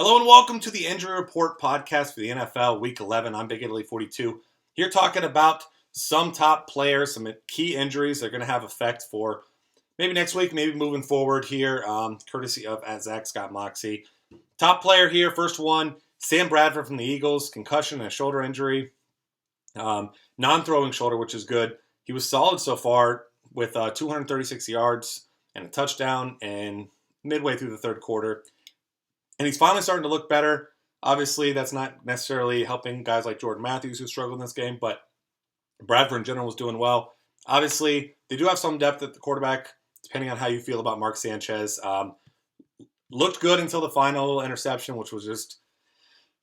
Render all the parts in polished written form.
Hello and welcome to the Injury Report podcast for the NFL Week 11. I'm Big Italy 42. Here talking about some top players, some key injuries that are going to have effect for maybe next week, maybe moving forward here, courtesy of Zach Scott Moxie. Top player here, first one, Sam Bradford from the Eagles, concussion and a shoulder injury. Non-throwing shoulder, which is good. He was solid so far with 236 yards and a touchdown and midway through the third quarter. And he's finally starting to look better. Obviously, that's not necessarily helping guys like Jordan Matthews who struggled in this game, but Bradford in general was doing well. Obviously, they do have some depth at the quarterback, depending on how you feel about Mark Sanchez. Looked good until the final interception, which was just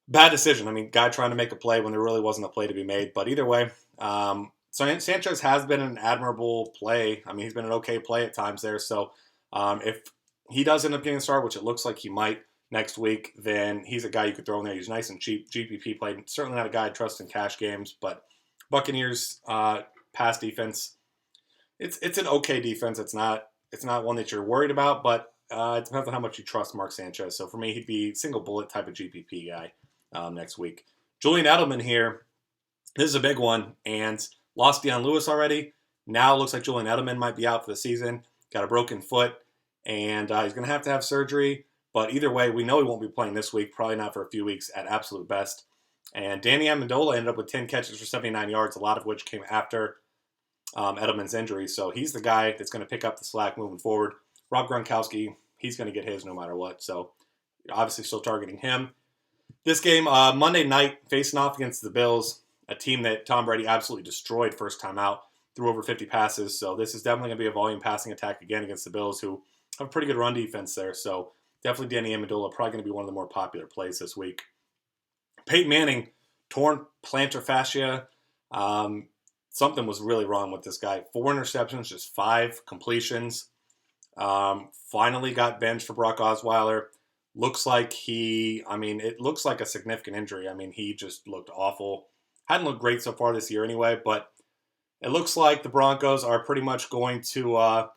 bad decision. I mean, guy trying to make a play when there really wasn't a play to be made. But either way, so Sanchez has been an admirable play. I mean, he's been an okay play at times there. So if he does end up getting a start, which it looks like he might next week, then he's a guy you could throw in there. He's nice and cheap. GPP play. Certainly not a guy I trust in cash games, but Buccaneers pass defense. It's an okay defense. It's not one that you're worried about, but it depends on how much you trust Mark Sanchez. So for me, he'd be single bullet type of GPP guy next week. Julian Edelman here. This is a big one, and lost Dion Lewis already. Now it looks like Julian Edelman might be out for the season. Got a broken foot, and he's going to have surgery. But either way, we know he won't be playing this week, probably not for a few weeks at absolute best. And Danny Amendola ended up with 10 catches for 79 yards, a lot of which came after Edelman's injury. So he's the guy that's going to pick up the slack moving forward. Rob Gronkowski, he's going to get his no matter what. So obviously still targeting him. This game, Monday night, facing off against the Bills, a team that Tom Brady absolutely destroyed first time out, threw over 50 passes. So this is definitely going to be a volume passing attack again against the Bills, who have a pretty good run defense there. So definitely Danny Amendola, probably going to be one of the more popular plays this week. Peyton Manning, torn plantar fascia. Something was really wrong with this guy. 4 interceptions, just 5 completions. Finally got benched for Brock Osweiler. Looks like it looks like a significant injury. I mean, he just looked awful. Hadn't looked great so far this year anyway, but it looks like the Broncos are pretty much going to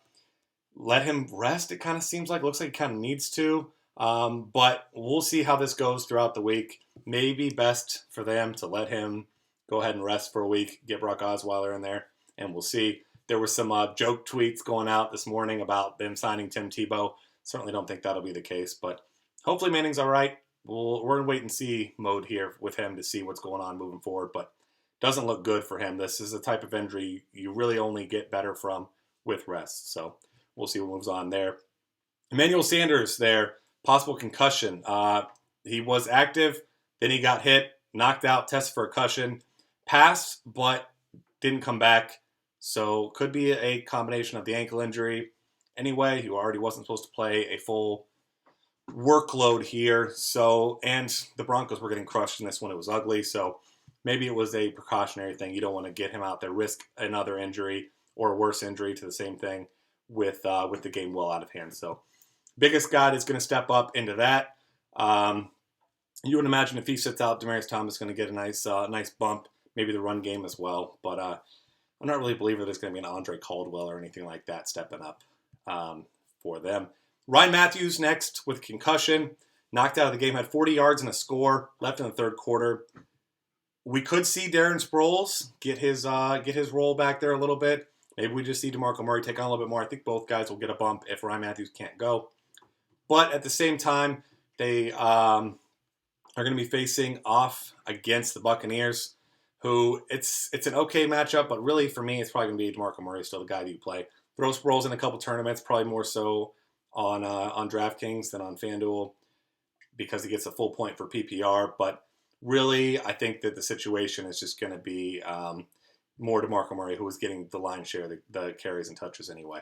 let him rest, it kind of seems like. Looks like he kind of needs to. But we'll see how this goes throughout the week. Maybe best for them to let him go ahead and rest for a week, get Brock Osweiler in there, and we'll see. There were some joke tweets going out this morning about them signing Tim Tebow. Certainly don't think that'll be the case, but hopefully Manning's all right. We're in wait-and-see mode here with him to see what's going on moving forward, but doesn't look good for him. This is the type of injury you really only get better from with rest, so we'll see what moves on there. Emmanuel Sanders there, possible concussion. He was active, then he got hit, knocked out, tested for a concussion, passed, but didn't come back. So could be a combination of the ankle injury. Anyway, he already wasn't supposed to play a full workload here. So, and the Broncos were getting crushed in this one. It was ugly. So maybe it was a precautionary thing. You don't want to get him out there, risk another injury or a worse injury to the same thing with the game well out of hand. So biggest guy is going to step up into that. You would imagine if he sits out, Demaryius Thomas is going to get a nice bump, maybe the run game as well. But I'm not really a believer there's going to be an Andre Caldwell or anything like that stepping up for them. Ryan Matthews next with concussion, knocked out of the game, had 40 yards and a score, left in the third quarter. We could see Darren Sproles get his role back there a little bit. Maybe we just see DeMarco Murray take on a little bit more. I think both guys will get a bump if Ryan Matthews can't go. But at the same time, they are going to be facing off against the Buccaneers, who it's an okay matchup, but really for me, it's probably going to be DeMarco Murray still the guy that you play. Throw Sproles in a couple tournaments, probably more so on DraftKings than on FanDuel because he gets a full point for PPR. But really, I think that the situation is just going to be more DeMarco Murray, who was getting the lion's share of the carries and touches anyway.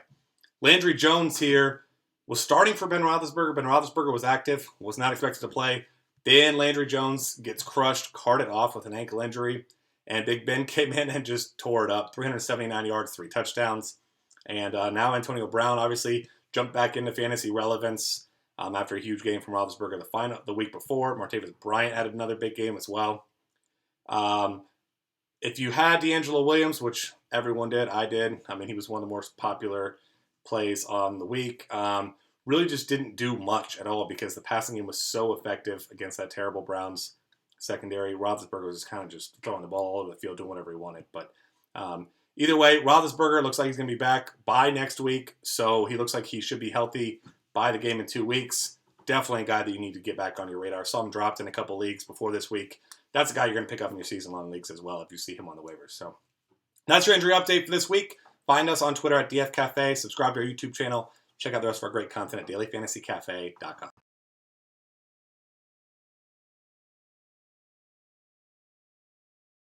Landry Jones here was starting for Ben Roethlisberger. Ben Roethlisberger was active, was not expected to play. Then Landry Jones gets crushed, carted off with an ankle injury. And Big Ben came in and just tore it up. 379 yards, 3 touchdowns. And now Antonio Brown obviously jumped back into fantasy relevance after a huge game from Roethlisberger the week before. Martavis Bryant had another big game as well. If you had D'Angelo Williams, which everyone did, I did. I mean, he was one of the most popular plays on the week. really just didn't do much at all because the passing game was so effective against that terrible Browns secondary. Roethlisberger was kind of just throwing the ball all over the field, doing whatever he wanted. But either way, Roethlisberger looks like he's going to be back by next week, so he looks like he should be healthy by the game in 2 weeks. Definitely a guy that you need to get back on your radar. Saw him dropped in a couple leagues before this week. That's a guy you're going to pick up in your season-long leagues as well if you see him on the waivers. So that's your injury update for this week. Find us on Twitter at DF Cafe. Subscribe to our YouTube channel. Check out the rest of our great content at dailyfantasycafe.com.